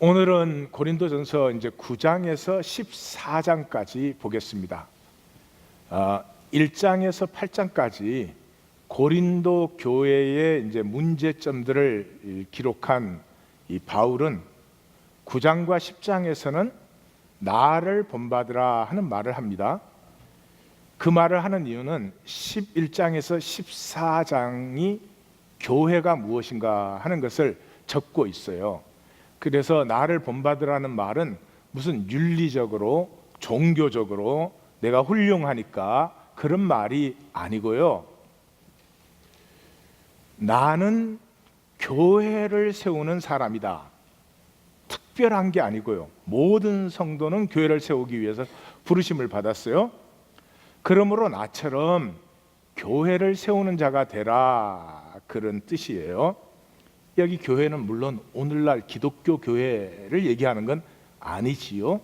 오늘은 고린도전서 이제 9장에서 14장까지 보겠습니다. 1장에서 8장까지 고린도 교회의 이제 문제점들을 기록한 이 바울은 9장과 10장에서는 나를 본받으라 하는 말을 합니다. 그 말을 하는 이유는 11장에서 14장이 교회가 무엇인가 하는 것을 적고 있어요. 그래서 나를 본받으라는 말은 무슨 윤리적으로 종교적으로 내가 훌륭하니까 그런 말이 아니고요. 나는 교회를 세우는 사람이다. 특별한 게 아니고요. 모든 성도는 교회를 세우기 위해서 부르심을 받았어요. 그러므로 나처럼 교회를 세우는 자가 되라, 그런 뜻이에요. 여기 교회는 물론 오늘날 기독교 교회를 얘기하는 건 아니지요.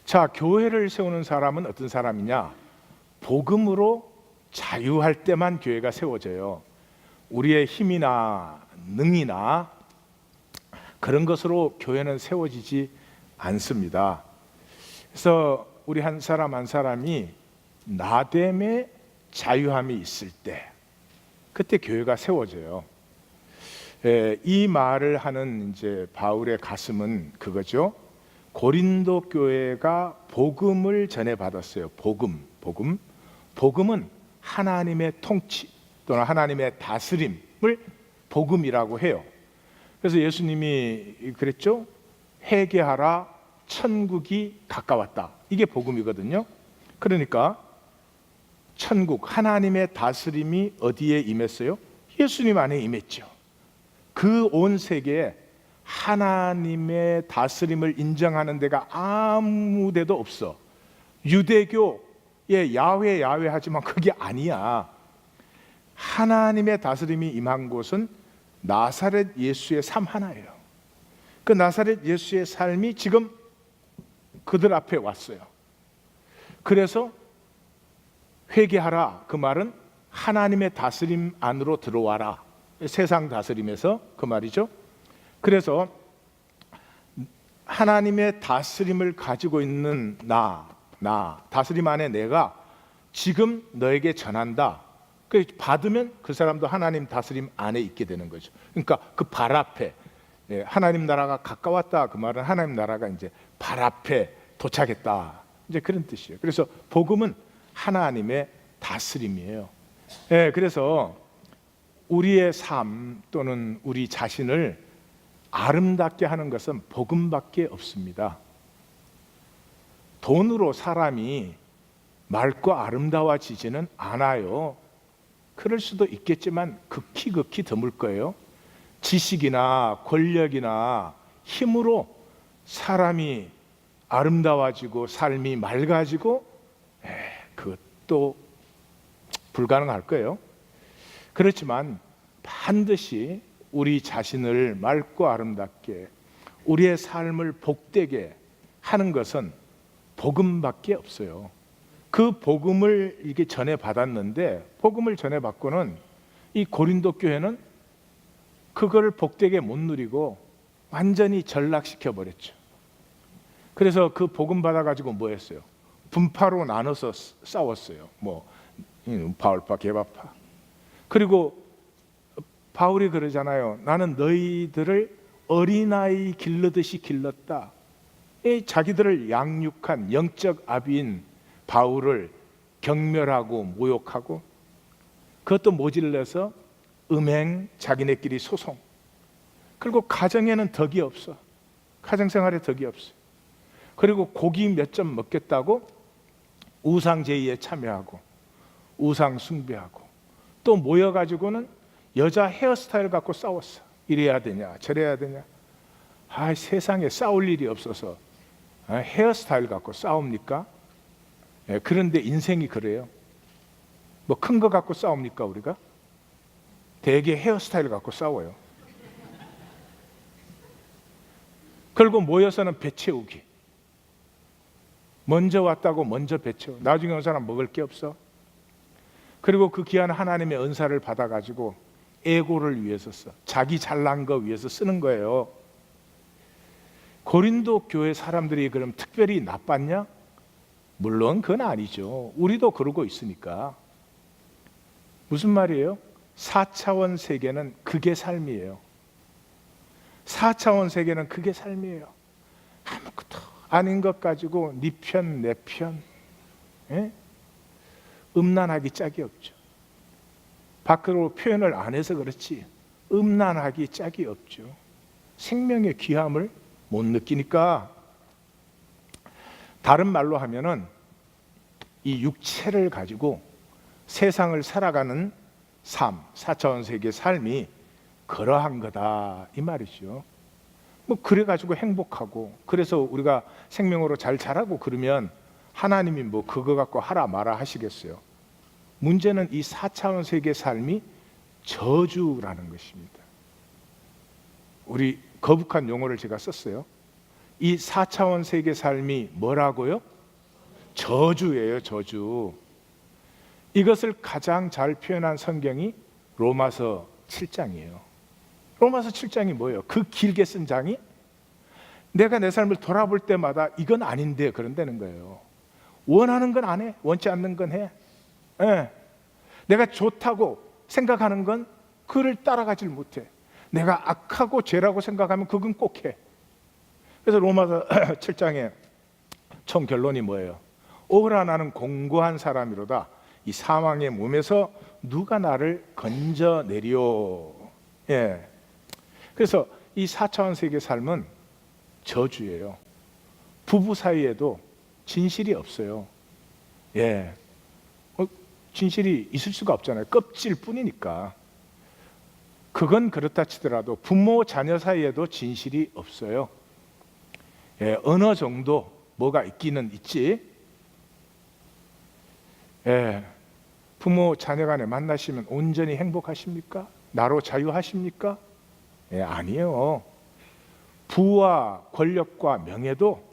자, 교회를 세우는 사람은 어떤 사람이냐? 복음으로 자유할 때만 교회가 세워져요. 우리의 힘이나 능이나 그런 것으로 교회는 세워지지 않습니다. 그래서 우리 한 사람 한 사람이 나됨의 자유함이 있을 때, 그때 교회가 세워져요. 이 말을 하는 이제 바울의 가슴은 그거죠. 고린도 교회가 복음을 전해받았어요. 복음은 하나님의 통치 또는 하나님의 다스림을 복음이라고 해요. 그래서 예수님이 그랬죠. 회개하라, 천국이 가까웠다. 이게 복음이거든요. 그러니까 천국, 하나님의 다스림이 어디에 임했어요? 예수님 안에 임했죠. 그 온 세계에 하나님의 다스림을 인정하는 데가 아무 데도 없어. 유대교의 야훼 하지만 그게 아니야. 하나님의 다스림이 임한 곳은 나사렛 예수의 삶 하나예요. 그 나사렛 예수의 삶이 지금 그들 앞에 왔어요. 그래서 회개하라, 그 말은 하나님의 다스림 안으로 들어와라. 세상 다스림에서 그 말이죠. 그래서 하나님의 다스림을 가지고 있는 나 다스림 안에 내가 지금 너에게 전한다. 받으면 그 사람도 하나님 다스림 안에 있게 되는 거죠. 그러니까 그 발 앞에 하나님 나라가 가까웠다. 그 말은 하나님 나라가 이제 발 앞에 도착했다. 이제 그런 뜻이에요. 그래서 복음은 하나님의 다스림이에요. 그래서 우리의 삶 또는 우리 자신을 아름답게 하는 것은 복음밖에 없습니다. 돈으로 사람이 맑고 아름다워지지는 않아요. 그럴 수도 있겠지만 극히 드물 거예요. 지식이나 권력이나 힘으로 사람이 아름다워지고 삶이 맑아지고 그것도 불가능할 거예요. 그렇지만 반드시 우리 자신을 맑고 아름답게, 우리의 삶을 복되게 하는 것은 복음밖에 없어요. 그 복음을 이게 전해 받았는데, 복음을 전해 받고는 이 고린도 교회는 그걸 복되게 못 누리고 완전히 전락시켜 버렸죠. 그래서 그 복음 받아 가지고 뭐 했어요? 분파로 나눠서 싸웠어요. 뭐 바울파, 게바파. 그리고 바울이 그러잖아요. 나는 너희들을 어린아이 길르듯이 길렀다. 자기들을 양육한 영적 아비인 바울을 경멸하고 모욕하고, 그것도 모질러서 음행, 자기네끼리 소송. 그리고 가정에는 덕이 없어. 가정생활에 덕이 없어. 그리고 고기 몇 점 먹겠다고 우상제의에 참여하고 우상 숭배하고, 또 모여가지고는 여자 헤어스타일 갖고 싸웠어. 이래야 되냐 저래야 되냐. 세상에 싸울 일이 없어서 헤어스타일 갖고 싸웁니까? 그런데 인생이 그래요. 뭐 큰 거 갖고 싸웁니까 우리가? 대개 헤어스타일 갖고 싸워요. 그리고 모여서는 배 채우기. 먼저 왔다고 먼저 배 채워. 나중에 온 사람 먹을 게 없어. 그리고 그 귀한 하나님의 은사를 받아가지고 에고를 위해서 써. 자기 잘난 거 위해서 쓰는 거예요. 고린도 교회 사람들이 그럼 특별히 나빴냐? 물론 그건 아니죠. 우리도 그러고 있으니까. 무슨 말이에요? 4차원 세계는 그게 삶이에요. 4차원 세계는 그게 삶이에요. 아무것도 아닌 것 가지고 네 편, 내 편, 예? 음란하기 짝이 없죠. 밖으로 표현을 안 해서 그렇지 음란하기 짝이 없죠. 생명의 귀함을 못 느끼니까, 다른 말로 하면은 이 육체를 가지고 세상을 살아가는 삶, 4차원 세계의 삶이 그러한 거다 이 말이죠. 뭐 그래가지고 행복하고, 그래서 우리가 생명으로 잘 자라고 그러면 하나님이 뭐 그거 갖고 하라 마라 하시겠어요? 문제는 이 4차원 세계의 삶이 저주라는 것입니다. 우리 거북한 용어를 제가 썼어요. 이 4차원 세계 삶이 뭐라고요? 저주예요, 저주. 이것을 가장 잘 표현한 성경이 로마서 7장이에요. 로마서 7장이 뭐예요? 그 길게 쓴 장이 내가 내 삶을 돌아볼 때마다 이건 아닌데 그런다는 거예요. 원하는 건 안 해, 원치 않는 건 해. 예. 내가 좋다고 생각하는 건 그를 따라가질 못해. 내가 악하고 죄라고 생각하면 그건 꼭 해. 그래서 로마서 7장의 총 결론이 뭐예요? 오라 나는 공고한 사람이로다. 이 사망의 몸에서 누가 나를 건져내리오. 예. 그래서 이 4차원 세계 삶은 저주예요. 부부 사이에도 진실이 없어요. 예. 진실이 있을 수가 없잖아요. 껍질 뿐이니까. 그건 그렇다 치더라도 부모 자녀 사이에도 진실이 없어요. 예, 어느 정도 뭐가 있기는 있지. 예, 부모 자녀 간에 만나시면 온전히 행복하십니까? 나로 자유하십니까? 예, 아니에요. 부와 권력과 명예도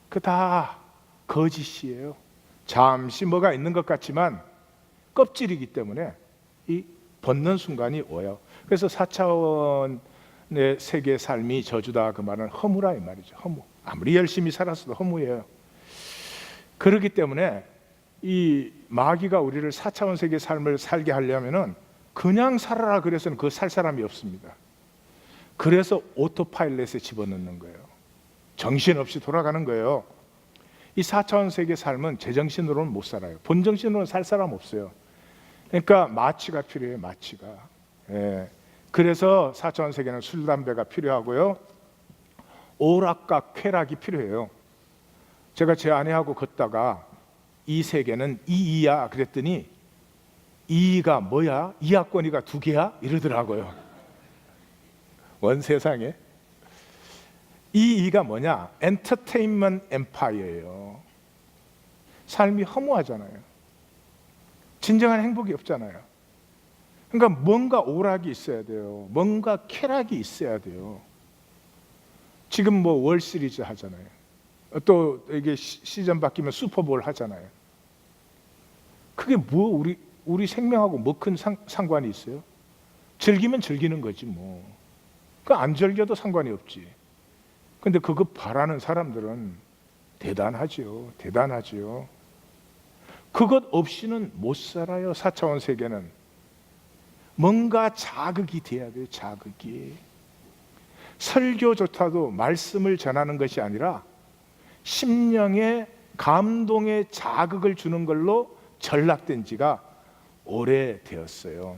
그 다 거짓이에요. 잠시 뭐가 있는 것 같지만 껍질이기 때문에 이 벗는 순간이 오요. 그래서 4차원의 세계의 삶이 저주다 그 말은 허무라 이 말이죠. 허무. 아무리 열심히 살았어도 허무예요. 그렇기 때문에 이 마귀가 우리를 4차원 세계의 삶을 살게 하려면은 그냥 살아라 그래서는 그 살 사람이 없습니다. 그래서 오토파일럿에 집어넣는 거예요. 정신없이 돌아가는 거예요. 이 4차원 세계의 삶은 제정신으로는 못 살아요. 본정신으로는 살 사람 없어요. 그러니까 마취가 필요해요. 마취가. 예. 그래서 4차원 세계는 술, 담배가 필요하고요. 오락과 쾌락이 필요해요. 제가 제 아내하고 걷다가 이 세계는 이이야 그랬더니 이이가 뭐야? 이하권이가 2개야? 이러더라고요. 원 세상에. 이이가 뭐냐? 엔터테인먼트 엠파이어예요. 삶이 허무하잖아요. 진정한 행복이 없잖아요. 그러니까 뭔가 오락이 있어야 돼요. 뭔가 쾌락이 있어야 돼요. 지금 뭐 월 시리즈 하잖아요. 또 이게 시즌 바뀌면 슈퍼볼 하잖아요. 그게 뭐 우리 생명하고 뭐 큰 상관이 있어요? 즐기면 즐기는 거지 뭐. 그 안 즐겨도 상관이 없지. 근데 그거 바라는 사람들은 대단하지요. 대단하지요. 그것 없이는 못 살아요. 4차원 세계는. 뭔가 자극이 돼야 돼요. 자극이. 설교조차도 말씀을 전하는 것이 아니라 심령의 감동의 자극을 주는 걸로 전락된 지가 오래되었어요.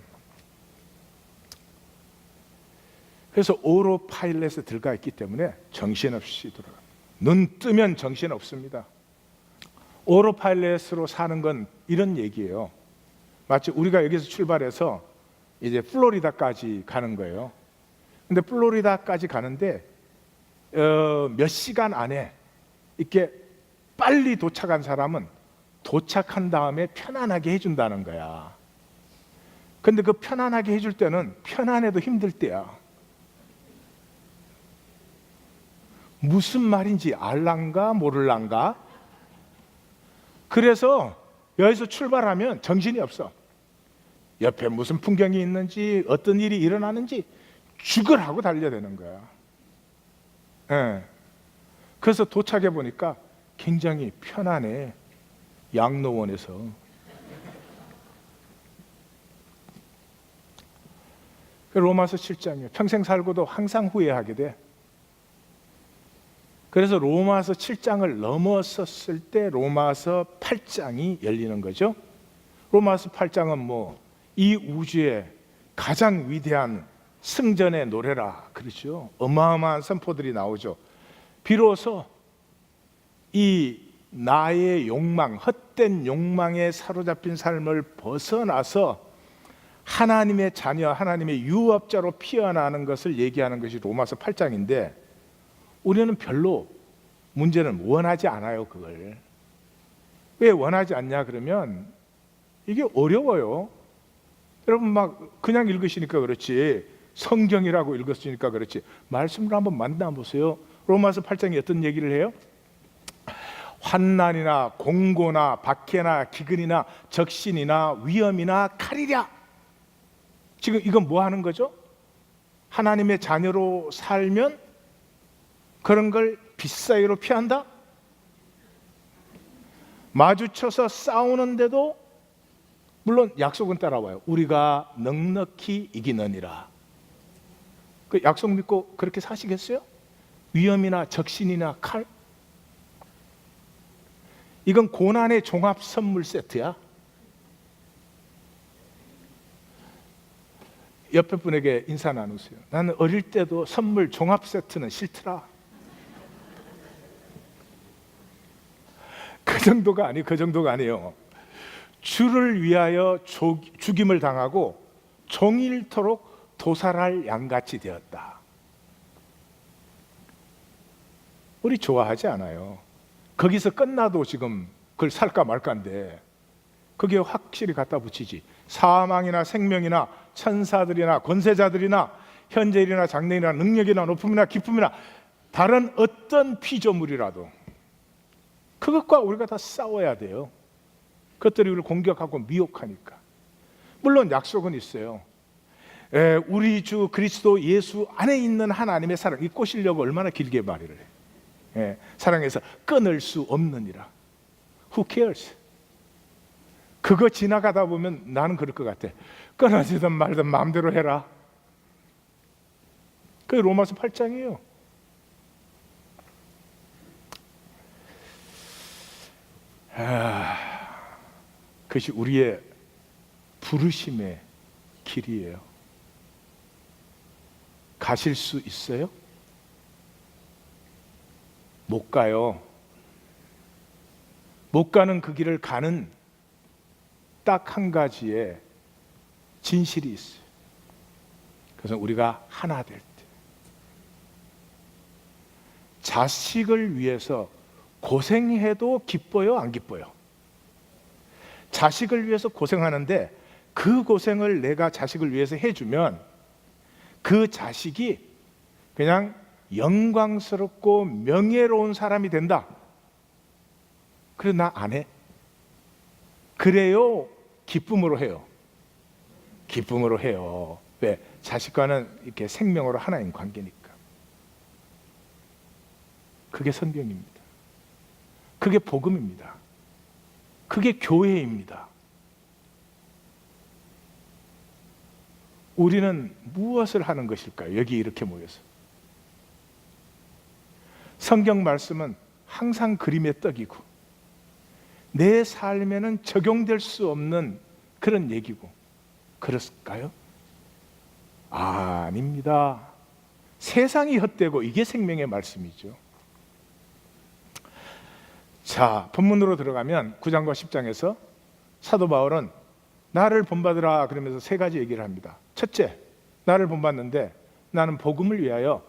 그래서 오토파일럿에 들어가 있기 때문에 정신없이 돌아가. 눈 뜨면 정신없습니다. 오토파일럿으로 사는 건 이런 얘기예요. 마치 우리가 여기서 출발해서 이제 플로리다까지 가는 거예요. 근데 플로리다까지 가는데 몇 시간 안에 이렇게 빨리 도착한 사람은 도착한 다음에 편안하게 해준다는 거야. 근데 그 편안하게 해줄 때는 편안해도 힘들 때야. 무슨 말인지 알란가 모를란가? 그래서 여기서 출발하면 정신이 없어. 옆에 무슨 풍경이 있는지 어떤 일이 일어나는지 죽으라고 달려야 되는 거야. 예. 그래서 도착해 보니까 굉장히 편안해. 양로원에서. 로마서 7장이에요. 평생 살고도 항상 후회하게 돼. 그래서 로마서 7장을 넘어섰을 때 로마서 8장이 열리는 거죠. 로마서 8장은 이 우주의 가장 위대한 승전의 노래라 그러죠. 어마어마한 선포들이 나오죠. 비로소 이 나의 욕망, 헛된 욕망에 사로잡힌 삶을 벗어나서 하나님의 자녀, 하나님의 유업자로 피어나는 것을 얘기하는 것이 로마서 8장인데 우리는 별로 문제는 원하지 않아요. 그걸 왜 원하지 않냐 그러면 이게 어려워요. 여러분 막 그냥 읽으시니까 그렇지, 성경이라고 읽었으니까 그렇지, 말씀을 한번 만나보세요. 로마서 8장이 어떤 얘기를 해요? 환난이나 공고나 박해나 기근이나 적신이나 위험이나 칼이랴. 지금 이건 뭐 하는 거죠? 하나님의 자녀로 살면 그런 걸 빛사이로 피한다? 마주쳐서 싸우는데도 물론 약속은 따라와요. 우리가 넉넉히 이기느니라. 그 약속 믿고 그렇게 사시겠어요? 위험이나 적신이나 칼? 이건 고난의 종합 선물 세트야. 옆에 분에게 인사 나누세요. 나는 어릴 때도 선물 종합 세트는 싫더라. 그 정도가 아니에요. 주를 위하여 죽임을 당하고 종일토록 도살할 양같이 되었다. 우리 좋아하지 않아요. 거기서 끝나도 지금 그걸 살까 말까인데 그게 확실히 갖다 붙이지. 사망이나 생명이나 천사들이나 권세자들이나 현재일이나 장래일이나 능력이나 높음이나 기쁨이나 다른 어떤 피조물이라도 그것과 우리가 다 싸워야 돼요. 그것들이 우리를 공격하고 미혹하니까. 물론 약속은 있어요. 우리 주 그리스도 예수 안에 있는 하나님의 사랑, 이 꼬시려고 얼마나 길게 말을 해. 사랑해서 끊을 수 없느니라. Who cares? 그거 지나가다 보면 나는 그럴 것 같아. 끊어지든 말든 마음대로 해라. 그게 로마서 8장이에요. 그것이 우리의 부르심의 길이에요. 가실 수 있어요? 못 가요. 못 가는 그 길을 가는 딱 한 가지의 진실이 있어요. 그래서 우리가 하나 될 때, 자식을 위해서 고생해도 기뻐요, 안 기뻐요? 자식을 위해서 고생하는데 그 고생을 내가 자식을 위해서 해주면 그 자식이 그냥 영광스럽고 명예로운 사람이 된다. 그래, 나 안 해. 그래요? 기쁨으로 해요? 기쁨으로 해요. 왜? 자식과는 이렇게 생명으로 하나인 관계니까. 그게 성경입니다. 그게 복음입니다. 그게 교회입니다. 우리는 무엇을 하는 것일까요? 여기 이렇게 모여서. 성경 말씀은 항상 그림의 떡이고 내 삶에는 적용될 수 없는 그런 얘기고, 그렇을까요? 아닙니다. 세상이 헛되고 이게 생명의 말씀이죠. 자, 본문으로 들어가면 9장과 10장에서 사도 바울은 나를 본받으라 그러면서 세 가지 얘기를 합니다. 첫째, 나를 본받는데 나는 복음을 위하여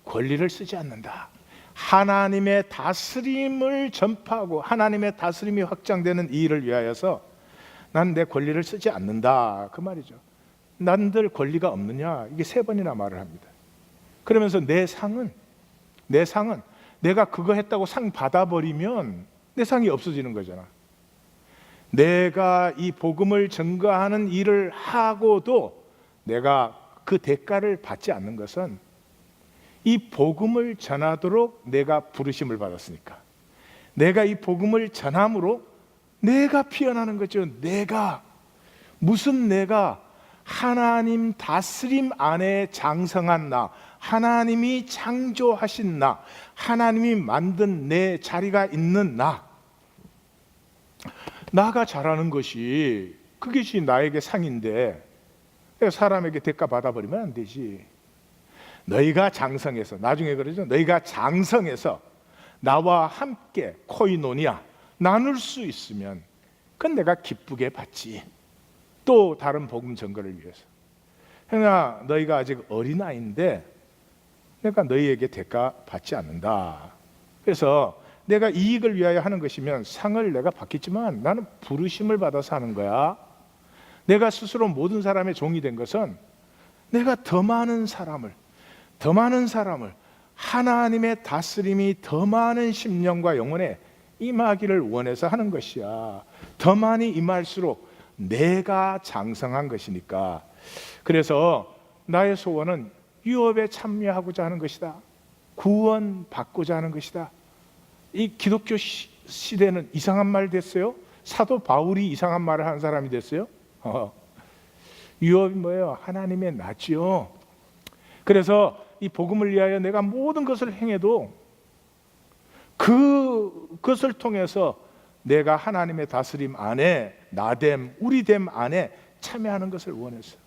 권리를 쓰지 않는다. 하나님의 다스림을 전파하고 하나님의 다스림이 확장되는 이 일을 위하여서 난 내 권리를 쓰지 않는다, 그 말이죠. 난들 권리가 없느냐, 이게 세 번이나 말을 합니다. 그러면서 내 상은 내가 그거 했다고 상 받아버리면 내 상이 없어지는 거잖아. 내가 이 복음을 증거하는 일을 하고도 내가 그 대가를 받지 않는 것은 이 복음을 전하도록 내가 부르심을 받았으니까, 내가 이 복음을 전함으로 내가 피어나는 거죠. 내가, 무슨 내가? 하나님 다스림 안에 장성한 나, 하나님이 창조하신 나, 하나님이 만든 내 자리가 있는 나가 잘하는 것이, 그것이 나에게 상인데 내가 사람에게 대가 받아버리면 안 되지. 너희가 장성해서, 나중에 그러죠, 너희가 장성해서 나와 함께 코이노니아 나눌 수 있으면 그건 내가 기쁘게 받지. 또 다른 복음 전거를 위해서. 형아, 너희가 아직 어린아이인데 내가 너희에게 대가 받지 않는다. 그래서 내가 이익을 위하여 하는 것이면 상을 내가 받겠지만 나는 부르심을 받아서 하는 거야. 내가 스스로 모든 사람의 종이 된 것은 내가 더 많은 사람을 하나님의 다스림이 더 많은 심령과 영혼에 임하기를 원해서 하는 것이야. 더 많이 임할수록 내가 장성한 것이니까. 그래서 나의 소원은 유업에 참여하고자 하는 것이다. 구원 받고자 하는 것이다. 이 기독교 시대는 이상한 말 됐어요. 사도 바울이 이상한 말을 하는 사람이 됐어요. 유업이 뭐예요? 하나님의 나지요. 그래서 이 복음을 위하여 내가 모든 것을 행해도 그것을 통해서 내가 하나님의 다스림 안에, 나됨, 우리됨 안에 참여하는 것을 원해서,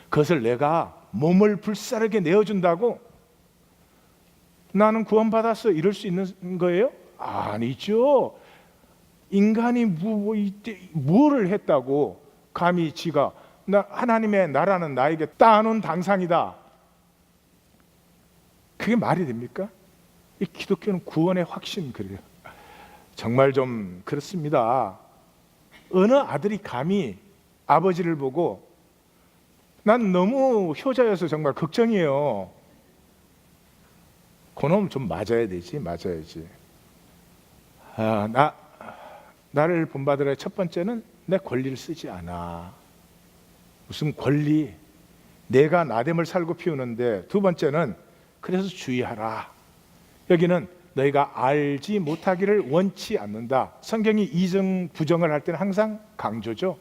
그것을 내가 몸을 불사르게 내어준다고 나는 구원받았어 이럴 수 있는 거예요? 아니죠. 인간이 뭐를 했다고 감히 지가 하나님의 나라는 나에게 따놓은 당상이다, 그게 말이 됩니까? 이 기독교는 구원의 확신, 그래요. 정말 좀 그렇습니다. 어느 아들이 감히 아버지를 보고, 난 너무 효자여서 정말 걱정이에요, 그놈 좀 맞아야지. 나를 본받으라. 첫 번째는 내 권리를 쓰지 않아. 무슨 권리? 내가 나됨을 살고 피우는데. 두 번째는 그래서 주의하라. 여기는 너희가 알지 못하기를 원치 않는다. 성경이 이정 부정을 할 때는 항상 강조죠.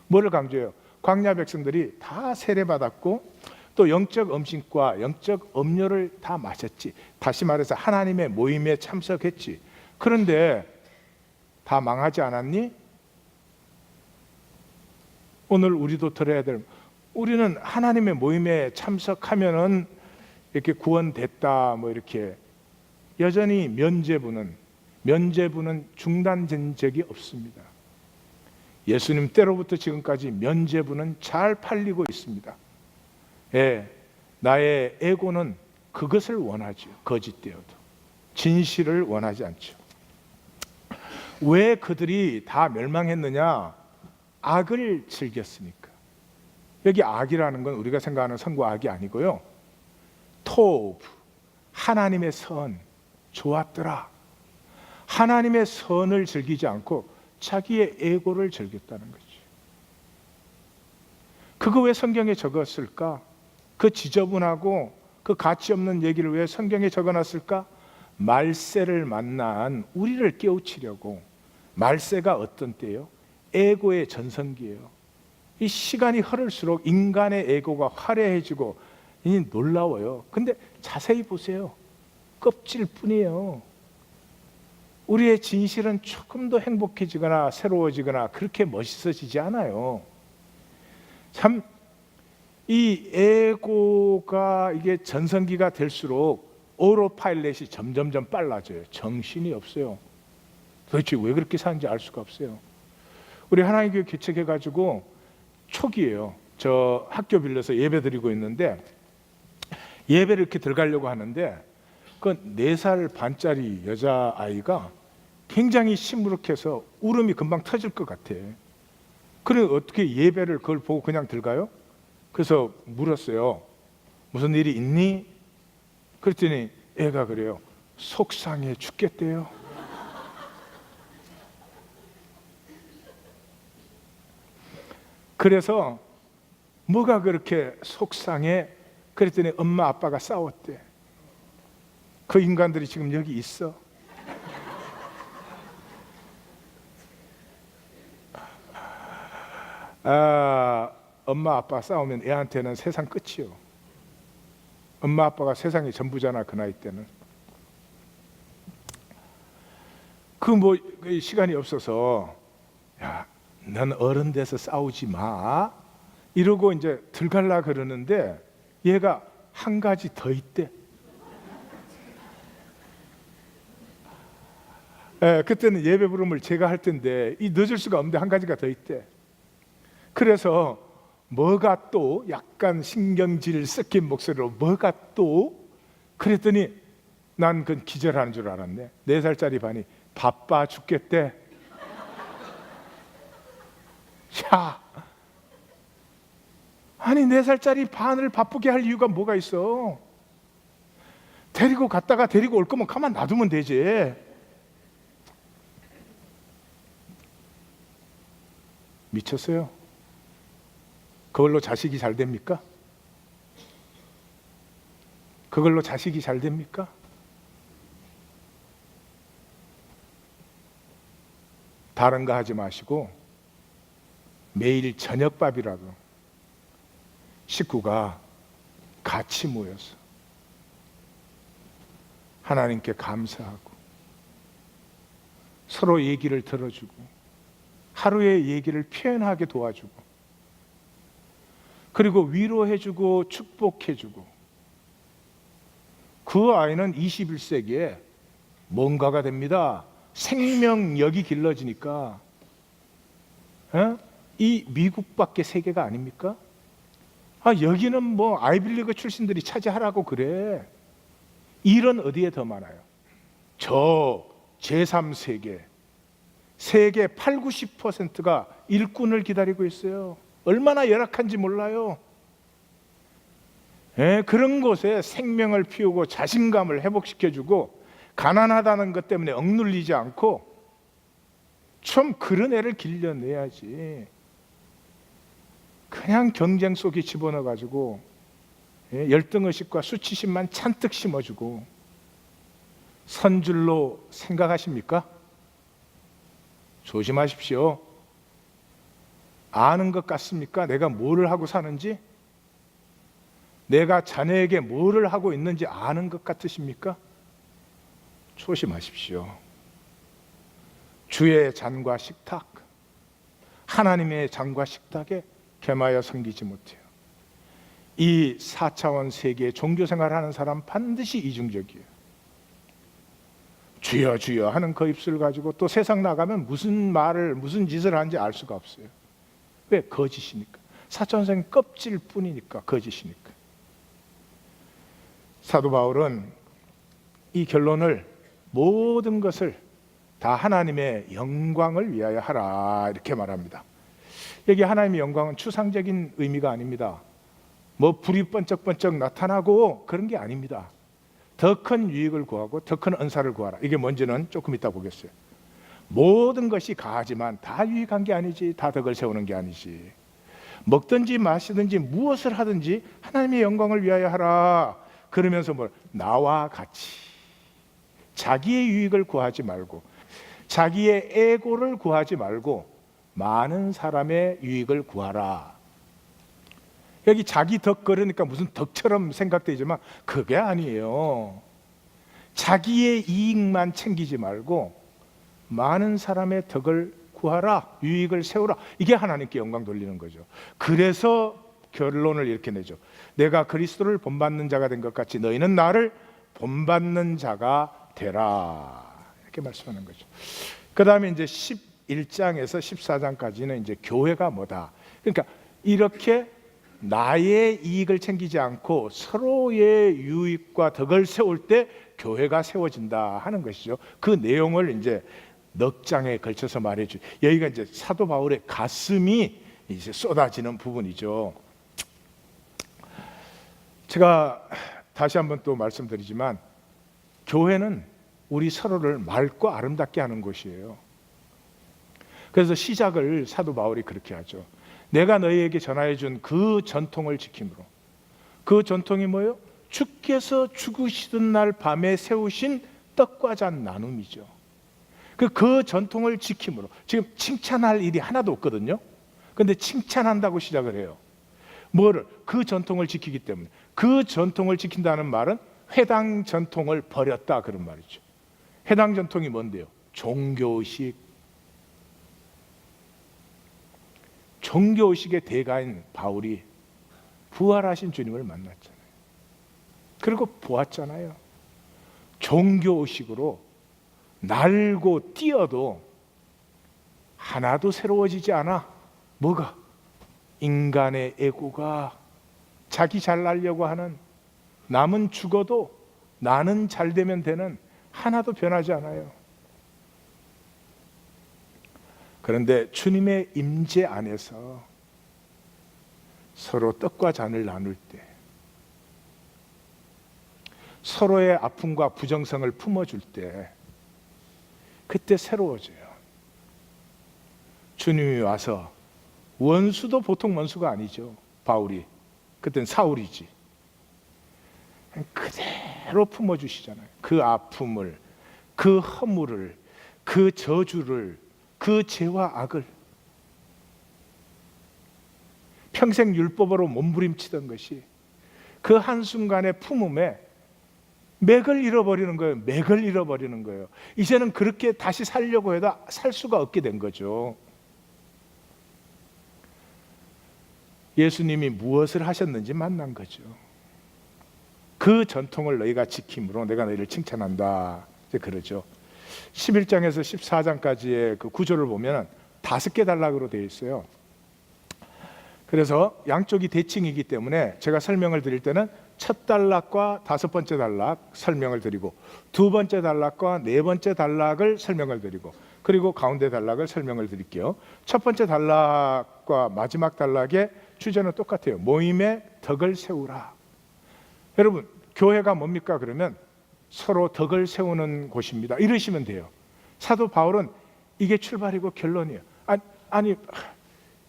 뭐를 강조해요? 광야 백성들이 다 세례받았고 또 영적 음식과 영적 음료를 다 마셨지. 다시 말해서 하나님의 모임에 참석했지. 그런데 다 망하지 않았니? 오늘 우리도 들어야 될, 우리는 하나님의 모임에 참석하면은 이렇게 구원됐다 뭐 이렇게, 여전히 면죄부는 중단된 적이 없습니다. 예수님 때로부터 지금까지 면죄부는 잘 팔리고 있습니다. 예, 나의 에고는 그것을 원하죠. 거짓되어도 진실을 원하지 않죠. 왜 그들이 다 멸망했느냐? 악을 즐겼으니까. 여기 악이라는 건 우리가 생각하는 선과 악이 아니고요, 토브, 하나님의 선, 좋았더라. 하나님의 선을 즐기지 않고 자기의 에고를 즐겼다는 거지. 그거 왜 성경에 적었을까? 그 지저분하고 그 가치 없는 얘기를 왜 성경에 적어놨을까? 말세를 만난 우리를 깨우치려고. 말세가 어떤 때예요? 에고의 전성기예요. 이 시간이 흐를수록 인간의 에고가 화려해지고 놀라워요. 근데 자세히 보세요. 껍질 뿐이에요. 우리의 진실은 조금 더 행복해지거나 새로워지거나 그렇게 멋있어지지 않아요. 참, 이 에고가 이게 전성기가 될수록 오토파일럿이 점점점 빨라져요. 정신이 없어요. 도대체 왜 그렇게 사는지 알 수가 없어요. 우리 하나님 교회 개척해가지고 초기예요. 저 학교 빌려서 예배 드리고 있는데, 예배를 이렇게 들어가려고 하는데 그 4살 반짜리 여자아이가 굉장히 시무룩해서 울음이 금방 터질 것 같아. 그래 어떻게 예배를 그걸 보고 그냥 들어가요? 그래서 물었어요. 무슨 일이 있니? 그랬더니 애가 그래요. 속상해 죽겠대요. 그래서 뭐가 그렇게 속상해? 그랬더니 엄마 아빠가 싸웠대. 그 인간들이 지금 여기 있어. 엄마 아빠 싸우면 애한테는 세상 끝이요. 엄마 아빠가 세상이 전부잖아, 그 나이 때는. 시간이 없어서, 야, 넌 어른 돼서 싸우지 마 이러고 이제 들어갈라 그러는데, 얘가 한 가지 더 있대. 그때는 예배 부름을 제가 할 텐데 이 늦을 수가 없는데 한 가지가 더 있대. 그래서 뭐가 또, 약간 신경질 섞인 목소리로 뭐가 또, 그랬더니 난 그건 기절하는 줄 알았네. 4살짜리 반이 바빠 죽겠대. 야, 아니 4살짜리 반을 바쁘게 할 이유가 뭐가 있어? 데리고 갔다가 데리고 올 거면 가만 놔두면 되지. 미쳤어요? 그걸로 자식이 잘 됩니까? 그걸로 자식이 잘 됩니까? 다른 거 하지 마시고 매일 저녁밥이라도 식구가 같이 모여서 하나님께 감사하고 서로 얘기를 들어주고 하루의 얘기를 표현하게 도와주고, 그리고 위로해주고 축복해주고, 그 아이는 21세기에 뭔가가 됩니다. 생명력이 길러지니까. 이 미국밖에 세계가 아닙니까? 여기는 뭐 아이빌리그 출신들이 차지하라고 그래. 일은 어디에 더 많아요? 저 제3세계, 세계 8, 90%가 일꾼을 기다리고 있어요. 얼마나 열악한지 몰라요. 그런 곳에 생명을 피우고 자신감을 회복시켜주고, 가난하다는 것 때문에 억눌리지 않고 좀 그런 애를 길러내야지. 그냥 경쟁 속에 집어넣어가지고 열등의식과 수치심만 잔뜩 심어주고 선 줄로 생각하십니까? 조심하십시오. 아는 것 같습니까? 내가 뭐를 하고 사는지? 내가 자녀에게 뭐를 하고 있는지 아는 것 같으십니까? 조심하십시오. 주의 잔과 식탁, 하나님의 잔과 식탁에 겸하여 섬기지 못해요. 이 4차원 세계의 종교생활을 하는 사람 반드시 이중적이에요. 주여 주여 하는 그 입술을 가지고 또 세상 나가면 무슨 말을 무슨 짓을 하는지 알 수가 없어요. 왜? 거짓이니까. 4차원 세계는 껍질 뿐이니까, 거짓이니까. 사도 바울은 이 결론을, 모든 것을 다 하나님의 영광을 위하여 하라, 이렇게 말합니다. 여기 하나님의 영광은 추상적인 의미가 아닙니다. 뭐 불이 번쩍번쩍 나타나고 그런 게 아닙니다. 더 큰 유익을 구하고 더 큰 은사를 구하라. 이게 뭔지는 조금 이따 보겠어요. 모든 것이 가하지만 다 유익한 게 아니지, 다 덕을 세우는 게 아니지. 먹든지 마시든지 무엇을 하든지 하나님의 영광을 위하여 하라. 그러면서 나와 같이 자기의 유익을 구하지 말고, 자기의 에고를 구하지 말고 많은 사람의 유익을 구하라. 여기 자기 덕, 그러니까 무슨 덕처럼 생각되지만 그게 아니에요. 자기의 이익만 챙기지 말고 많은 사람의 덕을 구하라, 유익을 세우라. 이게 하나님께 영광 돌리는 거죠. 그래서 결론을 이렇게 내죠. 내가 그리스도를 본받는 자가 된 것 같이 너희는 나를 본받는 자가 되라, 이렇게 말씀하는 거죠. 그 다음에 이제 11장에서 14장까지는 이제 교회가 뭐다. 그러니까 이렇게 나의 이익을 챙기지 않고 서로의 유익과 덕을 세울 때 교회가 세워진다 하는 것이죠. 그 내용을 이제 넉 장에 걸쳐서 말해줘. 여기가 이제 사도 바울의 가슴이 이제 쏟아지는 부분이죠. 제가 다시 한번 또 말씀드리지만, 교회는 우리 서로를 맑고 아름답게 하는 곳이에요. 그래서 시작을 사도 바울이 그렇게 하죠. 내가 너희에게 전하여 준 그 전통을 지킴으로. 그 전통이 뭐예요? 주께서 죽으시던 날 밤에 세우신 떡과 잔 나눔이죠. 그 전통을 지킴으로 지금 칭찬할 일이 하나도 없거든요. 그런데 칭찬한다고 시작을 해요. 뭐를? 그 전통을 지키기 때문에. 그 전통을 지킨다는 말은 회당 전통을 버렸다 그런 말이죠. 회당 전통이 뭔데요? 종교의식. 종교의식의 대가인 바울이 부활하신 주님을 만났잖아요. 그리고 보았잖아요. 종교의식으로 날고 뛰어도 하나도 새로워지지 않아. 뭐가? 인간의 애고가, 자기 잘나려고 하는, 남은 죽어도 나는 잘 되면 되는, 하나도 변하지 않아요. 그런데 주님의 임재 안에서 서로 떡과 잔을 나눌 때, 서로의 아픔과 부정성을 품어줄 때, 그때 새로워져요. 주님이 와서, 원수도 보통 원수가 아니죠. 바울이. 그땐 사울이지. 그대로 품어주시잖아요. 그 아픔을, 그 허물을, 그 저주를, 그 죄와 악을. 평생 율법으로 몸부림치던 것이 그 한순간의 품음에 맥을 잃어버리는 거예요. 맥을 잃어버리는 거예요. 이제는 그렇게 다시 살려고 해도 살 수가 없게 된 거죠. 예수님이 무엇을 하셨는지 만난 거죠. 그 전통을 너희가 지킴으로 내가 너희를 칭찬한다. 이제 그러죠. 11장에서 14장까지의 그 구조를 보면 5개 단락으로 되어 있어요. 그래서 양쪽이 대칭이기 때문에 제가 설명을 드릴 때는 첫 단락과 5번째 단락 설명을 드리고, 2번째 단락과 4번째 단락을 설명을 드리고, 그리고 가운데 단락을 설명을 드릴게요. 첫 번째 단락과 마지막 단락의 주제는 똑같아요. 모임의 덕을 세우라. 여러분, 교회가 뭡니까? 그러면 서로 덕을 세우는 곳입니다. 이러시면 돼요. 사도 바울은 이게 출발이고 결론이에요. 아니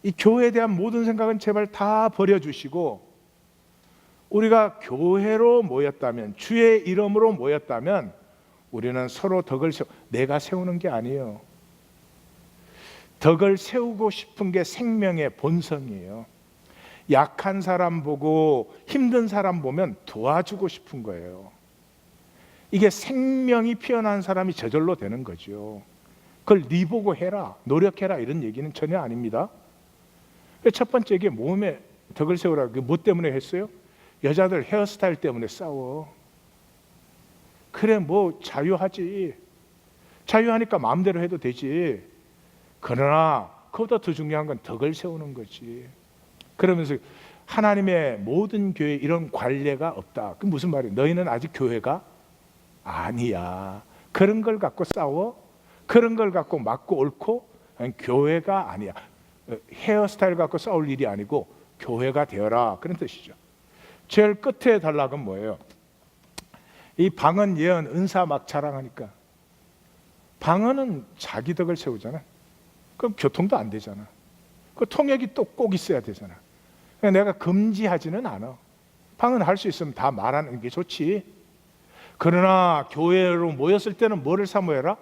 이 교회에 대한 모든 생각은 제발 다 버려주시고, 우리가 교회로 모였다면, 주의 이름으로 모였다면 우리는 서로 덕을 내가 세우는 게 아니에요. 덕을 세우고 싶은 게 생명의 본성이에요. 약한 사람 보고 힘든 사람 보면 도와주고 싶은 거예요. 이게 생명이 피어난 사람이 저절로 되는 거죠. 그걸 네 보고 해라, 노력해라 이런 얘기는 전혀 아닙니다. 첫 번째 게 몸에 덕을 세우라. 뭐 때문에 했어요? 여자들 헤어스타일 때문에 싸워. 그래, 뭐 자유하지. 자유하니까 마음대로 해도 되지. 그러나 그보다 더 중요한 건 덕을 세우는 거지. 그러면서 하나님의 모든 교회에 이런 관례가 없다. 그 무슨 말이에요? 너희는 아직 교회가 아니야. 그런 걸 갖고 싸워? 그런 걸 갖고 맞고 옳고? 교회가 아니야. 헤어스타일 갖고 싸울 일이 아니고 교회가 되어라, 그런 뜻이죠. 제일 끝에 단락은 뭐예요? 이 방언, 예언, 은사 막 자랑하니까, 방언은 자기 덕을 세우잖아. 그럼 교통도 안 되잖아. 그 통역이 또 꼭 있어야 되잖아. 내가 금지하지는 않아. 방언 할 수 있으면 다 말하는 게 좋지. 그러나 교회로 모였을 때는 뭐를 사모해라?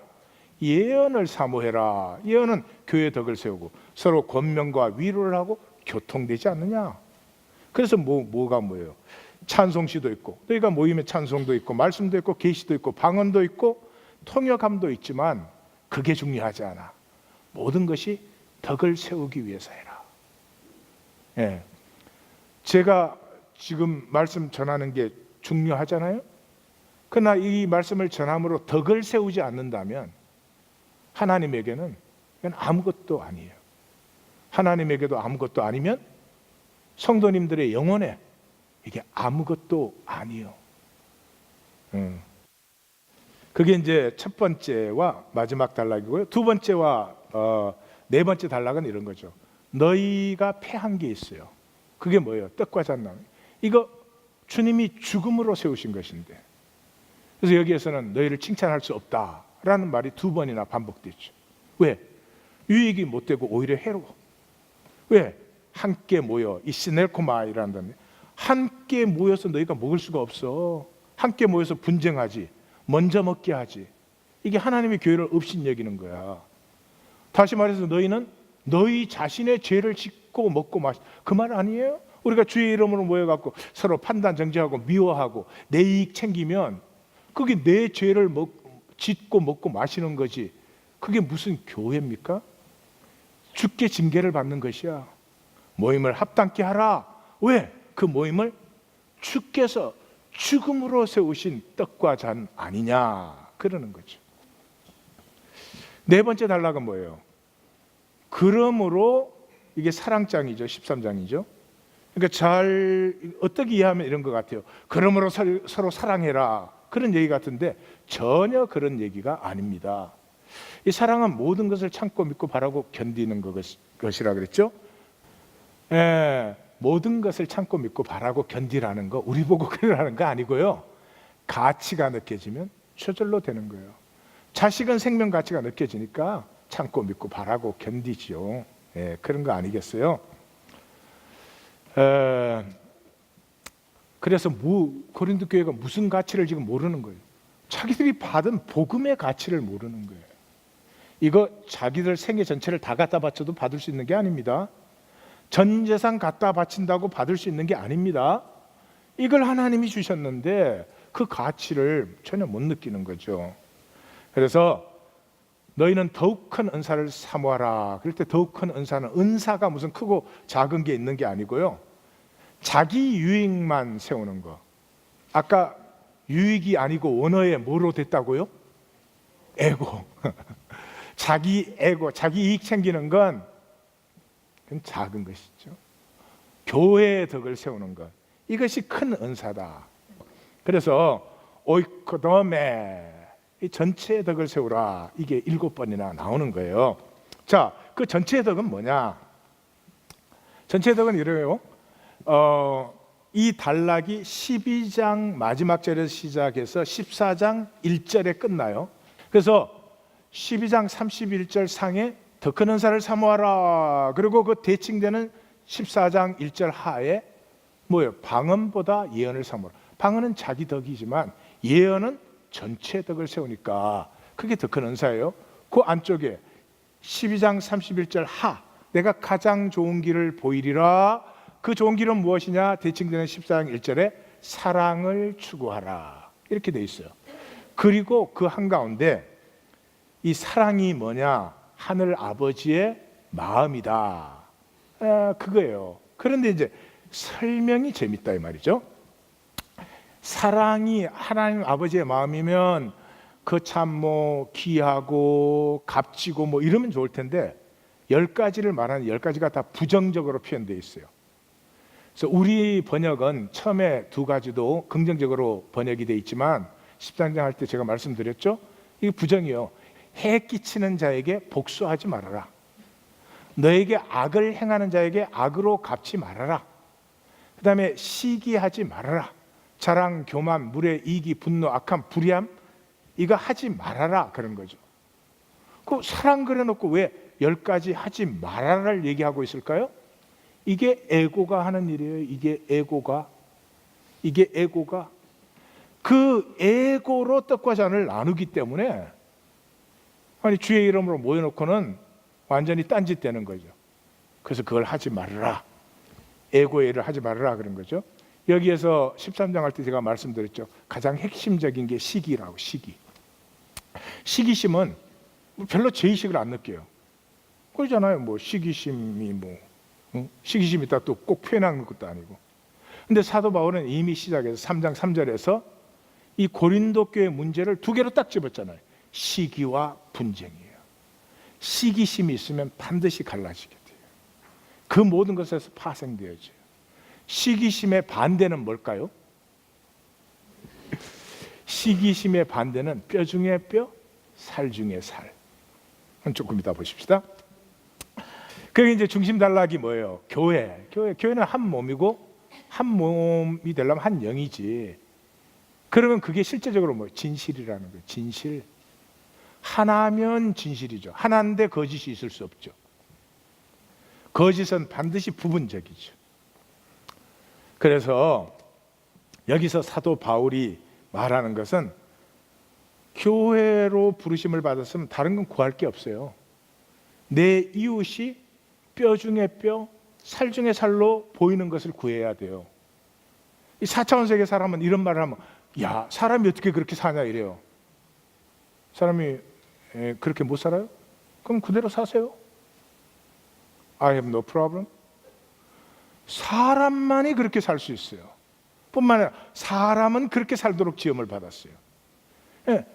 예언을 사모해라. 예언은 교회 덕을 세우고 서로 권면과 위로를 하고 교통되지 않느냐. 그래서 뭐가 뭐예요? 찬송시도 있고, 너희가 모임에 찬송도 있고, 말씀도 있고, 계시도 있고, 방언도 있고, 통역함도 있지만 그게 중요하지 않아. 모든 것이 덕을 세우기 위해서 해라. 예. 제가 지금 말씀 전하는 게 중요하잖아요. 그러나 이 말씀을 전함으로 덕을 세우지 않는다면 하나님에게는 이건 아무것도 아니에요. 하나님에게도 아무것도 아니면 성도님들의 영혼에 이게 아무것도 아니에요. 그게 이제 첫 번째와 마지막 단락이고요. 두 번째와 4번째 단락은 이런 거죠. 너희가 패한 게 있어요. 그게 뭐예요? 떡과 잔나무. 이거 주님이 죽음으로 세우신 것인데, 그래서 여기에서는 너희를 칭찬할 수 없다라는 말이 2번이나 반복됐죠. 왜? 유익이 못 되고 오히려 해로워. 왜? 함께 모여 이 시넬코마이라는 단어, 함께 모여서 너희가 먹을 수가 없어. 함께 모여서 분쟁하지, 먼저 먹게 하지. 이게 하나님의 교회를 업신여기는 거야. 다시 말해서 너희는 너희 자신의 죄를 짓고 먹고 마시, 그 말 아니에요? 우리가 주의 이름으로 모여갖고 서로 판단 정죄하고 미워하고 내 이익 챙기면 그게 내 죄를 짓고 먹고 마시는 거지. 그게 무슨 교회입니까? 주께 징계를 받는 것이야. 모임을 합당케 하라. 왜? 그 모임을 주께서 죽음으로 세우신 떡과 잔 아니냐 그러는 거죠. 네 번째 단락은 뭐예요? 그러므로 이게 사랑장이죠. 13장이죠. 그러니까 어떻게 이해하면 이런 것 같아요. 그러므로 서로 사랑해라 그런 얘기 같은데 전혀 그런 얘기가 아닙니다. 이 사랑은 모든 것을 참고 믿고 바라고 견디는 것이라 그랬죠. 모든 것을 참고 믿고 바라고 견디라는 거 우리 보고 그러라는 거 아니고요. 가치가 느껴지면 저절로 되는 거예요. 자식은 생명 가치가 느껴지니까 참고 믿고 바라고 견디지요. 그런 거 아니겠어요? 그래서 고린도 교회가 무슨 가치를 지금 모르는 거예요. 자기들이 받은 복음의 가치를 모르는 거예요. 이거 자기들 생애 전체를 다 갖다 바쳐도 받을 수 있는 게 아닙니다. 전 재산 갖다 바친다고 받을 수 있는 게 아닙니다. 이걸 하나님이 주셨는데 그 가치를 전혀 못 느끼는 거죠. 그래서 너희는 더욱 큰 은사를 사모하라. 그럴 때 더욱 큰 은사는 은사가 무슨 크고 작은 게 있는 게 아니고요. 자기 유익만 세우는 거. 아까 유익이 아니고 원어에 뭐로 됐다고요? 에고. 자기 에고, 자기 이익 챙기는 건 그건 작은 것이죠. 교회의 덕을 세우는 것. 이것이 큰 은사다. 그래서 오이코도메 이 전체의 덕을 세우라. 이게 7번이나 나오는 거예요. 자, 그 전체의 덕은 뭐냐? 전체의 덕은 이래요. 이 단락이 12장 마지막 절에서 시작해서 14장 1절에 끝나요. 그래서 12장 31절 상에 더 큰 은사를 사모하라. 그리고 그 대칭되는 14장 1절 하에 뭐예요? 방언보다 예언을 사모하라. 방언은 자기 덕이지만 예언은 전체 덕을 세우니까 그게 더 큰 은사예요. 그 안쪽에 12장 31절 하 내가 가장 좋은 길을 보이리라. 그 좋은 길은 무엇이냐? 대칭되는 14장 1절에 사랑을 추구하라 이렇게 돼 있어요. 그리고 그 한가운데 이 사랑이 뭐냐? 하늘 아버지의 마음이다. 그거예요. 그런데 이제 설명이 재밌다 이 말이죠. 사랑이 하나님 아버지의 마음이면 그 참 뭐 귀하고 값지고 뭐 이러면 좋을 텐데 10가지를 말하는 10가지가 다 부정적으로 표현되어 있어요. 그래서 우리 번역은 처음에 2가지도 긍정적으로 번역이 되어 있지만 13장 할 때 제가 말씀드렸죠. 이게 부정이에요. 해 끼치는 자에게 복수하지 말아라. 너에게 악을 행하는 자에게 악으로 갚지 말아라. 그 다음에 시기하지 말아라. 자랑, 교만, 물의 이기, 분노, 악함, 불의함 이거 하지 말아라 그런 거죠. 그 사랑 그려놓고 왜 10가지 하지 말아라를 얘기하고 있을까요? 이게 에고가 하는 일이에요. 이게 에고가 그 에고로 떡과 잔을 나누기 때문에 아니 주의 이름으로 모여놓고는 완전히 딴짓되는 거죠. 그래서 그걸 하지 말아라. 에고의 일을 하지 말아라 그런 거죠. 여기에서 13장 할 때 제가 말씀드렸죠. 가장 핵심적인 게 시기라고. 시기심은 별로 죄의식을 안 느껴요. 그러잖아요. 뭐 시기심이 시기심 있다 또 꼭 표현하는 것도 아니고. 근데 사도 바울은 이미 시작해서 3장 3절에서 이 고린도 교회 문제를 2개로 딱 집었잖아요. 시기와 분쟁이에요. 시기심이 있으면 반드시 갈라지게 돼요. 그 모든 것에서 파생되어져요. 시기심의 반대는 뭘까요? 시기심의 반대는 뼈 중에 뼈, 살 중에 살. 조금 이따 보십시다. 그게 이제 중심 단락이 뭐예요? 교회는 한 몸이고 한 몸이 되려면 한 영이지. 그러면 그게 실제적으로 뭐 진실이라는 거예요. 진실. 하나면 진실이죠. 하나인데 거짓이 있을 수 없죠. 거짓은 반드시 부분적이죠. 그래서 여기서 사도 바울이 말하는 것은 교회로 부르심을 받았으면 다른 건 구할 게 없어요. 내 이웃이 뼈 중에 뼈, 살 중에 살로 보이는 것을 구해야 돼요. 이 4차원 세계 사람은 이런 말을 하면 야, 사람이 어떻게 그렇게 사냐 이래요. 사람이 그렇게 못 살아요? 그럼 그대로 사세요. I have no problem. 사람만이 그렇게 살 수 있어요. 뿐만 아니라 사람은 그렇게 살도록 지음을 받았어요. 예,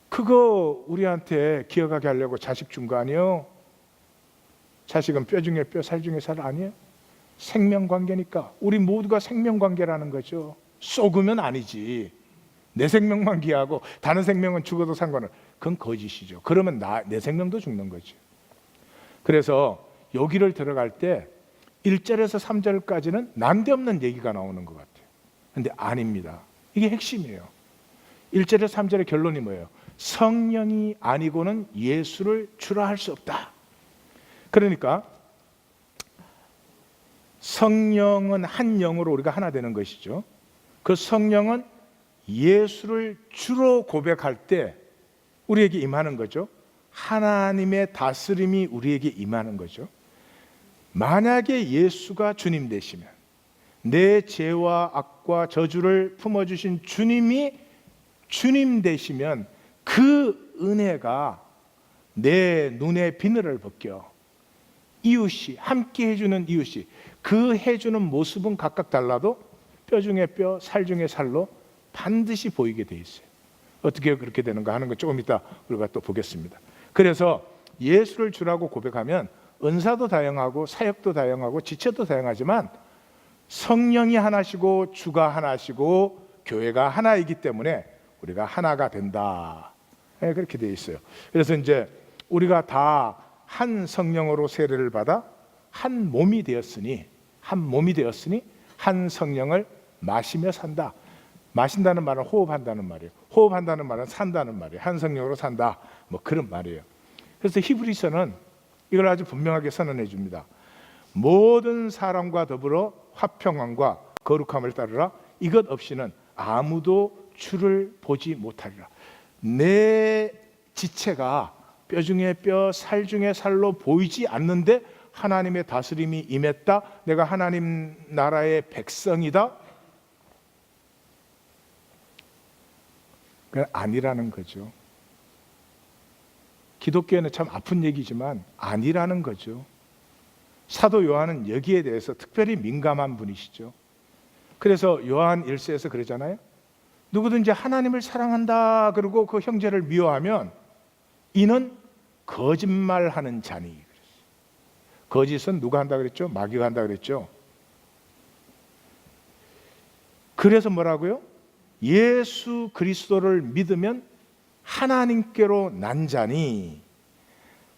그거 우리한테 기억하게 하려고 자식 준 거 아니에요? 자식은 뼈 중에 뼈, 살 중에 살 아니에요? 생명관계니까 우리 모두가 생명관계라는 거죠. 쏘으면 아니지. 내 생명만 귀하고 다른 생명은 죽어도 상관은, 그건 거짓이죠. 그러면 내 생명도 죽는 거죠. 그래서 여기를 들어갈 때 1절에서 3절까지는 난데없는 얘기가 나오는 것 같아요. 근데 아닙니다. 이게 핵심이에요. 1절에서 3절의 결론이 뭐예요? 성령이 아니고는 예수를 주라 할 수 없다. 그러니까 성령은 한 영으로 우리가 하나 되는 것이죠. 그 성령은 예수를 주로 고백할 때 우리에게 임하는 거죠. 하나님의 다스림이 우리에게 임하는 거죠. 만약에 예수가 주님 되시면, 내 죄와 악과 저주를 품어주신 주님이 주님 되시면 그 은혜가 내 눈의 비늘을 벗겨 이웃이, 함께 해주는 이웃이, 그 해주는 모습은 각각 달라도 뼈 중에 뼈, 살 중에 살로 반드시 보이게 돼 있어요. 어떻게 그렇게 되는가 하는 거 조금 이따 우리가 또 보겠습니다. 그래서 예수를 주라고 고백하면 은사도 다양하고 사역도 다양하고 지체도 다양하지만 성령이 하나시고 주가 하나시고 교회가 하나이기 때문에 우리가 하나가 된다. 네, 그렇게 돼 있어요. 그래서 이제 우리가 다 한 성령으로 세례를 받아 한 몸이 되었으니 한 성령을 마시며 산다. 마신다는 말은 호흡한다는 말이에요. 호흡한다는 말은 산다는 말이에요. 한 성령으로 산다. 뭐 그런 말이에요. 그래서 히브리서는 이걸 아주 분명하게 선언해 줍니다. 모든 사람과 더불어 화평함과 거룩함을 따르라. 이것 없이는 아무도 주를 보지 못하리라. 내 지체가 뼈 중에 뼈, 살 중에 살로 보이지 않는데 하나님의 다스림이 임했다. 내가 하나님 나라의 백성이다. 그건 아니라는 거죠. 기독교에는 참 아픈 얘기지만 아니라는 거죠. 사도 요한은 여기에 대해서 특별히 민감한 분이시죠. 그래서 요한 1서에서 그러잖아요. 누구든지 하나님을 사랑한다 그러고 그 형제를 미워하면 이는 거짓말하는 자니. 거짓은 누가 한다 그랬죠? 마귀가 한다 그랬죠. 그래서 뭐라고요? 예수 그리스도를 믿으면 하나님께로 난 자니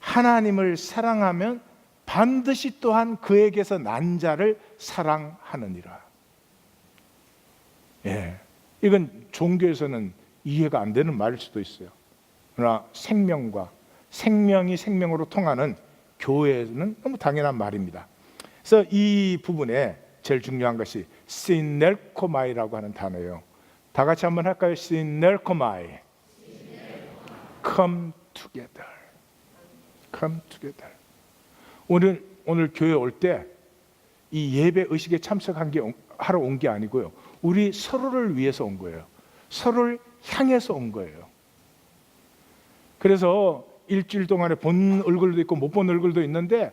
하나님을 사랑하면 반드시 또한 그에게서 난 자를 사랑하느니라. 예, 이건 종교에서는 이해가 안 되는 말일 수도 있어요. 그러나 생명이 생명으로 통하는 교회에는 너무 당연한 말입니다. 그래서 이 부분에 제일 중요한 것이 시넬코마이라고 하는 단어예요. 다 같이 한번 할까요? 시넬코마이. Come together. Come together. 오늘 교회 올 때 이 예배 의식에 하러 온 게 아니고요. 우리 서로를 위해서 온 거예요. 서로를 향해서 온 거예요. 그래서 일주일 동안에 본 얼굴도 있고 못 본 얼굴도 있는데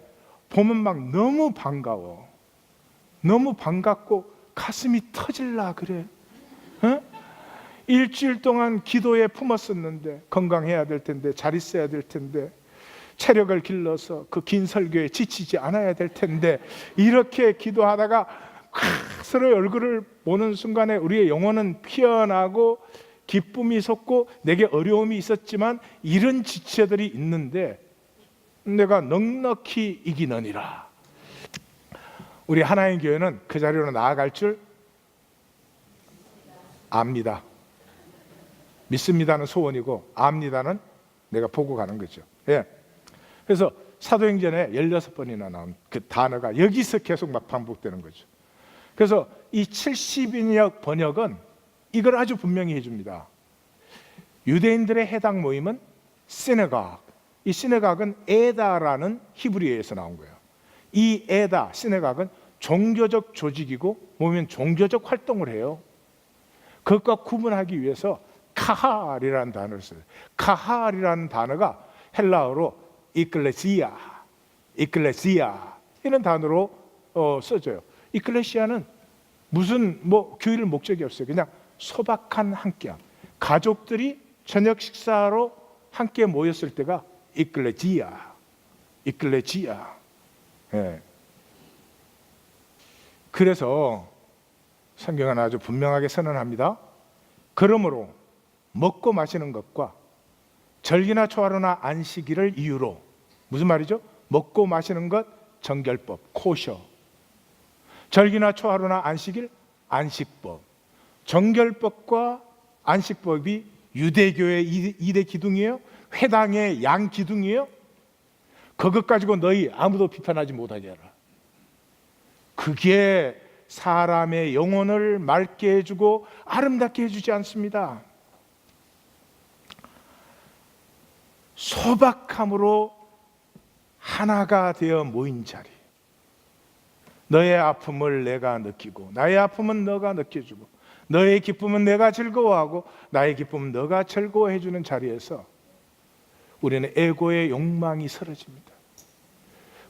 보면 막 너무 반가워. 너무 반갑고 가슴이 터질라 그래. 어? 일주일 동안 기도에 품었었는데 건강해야 될 텐데 잘 있어야 될 텐데 체력을 길러서 그 긴 설교에 지치지 않아야 될 텐데 이렇게 기도하다가 서로의 얼굴을 보는 순간에 우리의 영혼은 피어나고 기쁨이 솟고 내게 어려움이 있었지만 이런 지체들이 있는데 내가 넉넉히 이기느니라. 우리 하나님 교회는 그 자리로 나아갈 줄 압니다. 믿습니다는 소원이고 압니다는 내가 보고 가는 거죠. 예. 그래서 사도행전에 16번이나 나온 그 단어가 여기서 계속 막 반복되는 거죠. 그래서 이 70인역 번역은 이걸 아주 분명히 해줍니다. 유대인들의 해당 모임은 시네각, 이 시네각은 에다라는 히브리어에서 나온 거예요. 이 에다, 시네각은 종교적 조직이고 보면 종교적 활동을 해요. 그것과 구분하기 위해서 카할이라는 단어를 써요. 카할이라는 단어가 헬라어로 이클레시아 이런 단어로 써져요. 이클레시아는 무슨 교회를 목적이 없어요. 그냥 소박한 함께함. 가족들이 저녁 식사로 함께 모였을 때가 이클레지아. 예. 그래서 성경은 아주 분명하게 선언합니다. 그러므로 먹고 마시는 것과 절기나 초하루나 안식일을 이유로, 무슨 말이죠? 먹고 마시는 것 정결법, 코셔. 절기나 초하루나 안식일, 안식법. 정결법과 안식법이 유대교의 2대 기둥이에요. 회당의 양 기둥이에요. 그것 가지고 너희 아무도 비판하지 못하게 하라. 그게 사람의 영혼을 맑게 해주고 아름답게 해주지 않습니다. 소박함으로 하나가 되어 모인 자리. 너의 아픔을 내가 느끼고 나의 아픔은 너가 느껴주고 너의 기쁨은 내가 즐거워하고 나의 기쁨은 너가 즐거워해주는 자리에서 우리는 에고의 욕망이 사라집니다.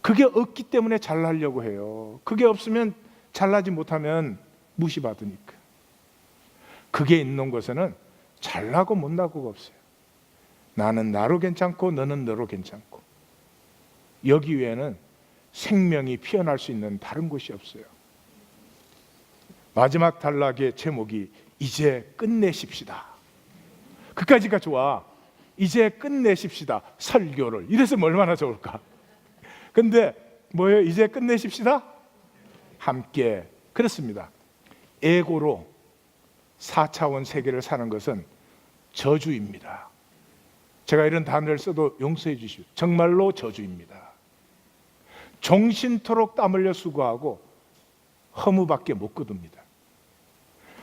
그게 없기 때문에 잘나려고 해요. 그게 없으면, 잘나지 못하면 무시받으니까. 그게 있는 곳에는 잘나고 못나고가 없어요. 나는 나로 괜찮고 너는 너로 괜찮고, 여기 외에는 생명이 피어날 수 있는 다른 곳이 없어요. 마지막 단락의 제목이 이제 끝내십시다. 그까지가 좋아. 이제 끝내십시다. 설교를. 이래서면 얼마나 좋을까. 근데 뭐예요? 이제 끝내십시다. 함께. 그렇습니다. 에고로 4차원 세계를 사는 것은 저주입니다. 제가 이런 단어를 써도 용서해 주시오. 정말로 저주입니다. 종신토록 땀 흘려 수고하고 허무밖에 못 거둡니다.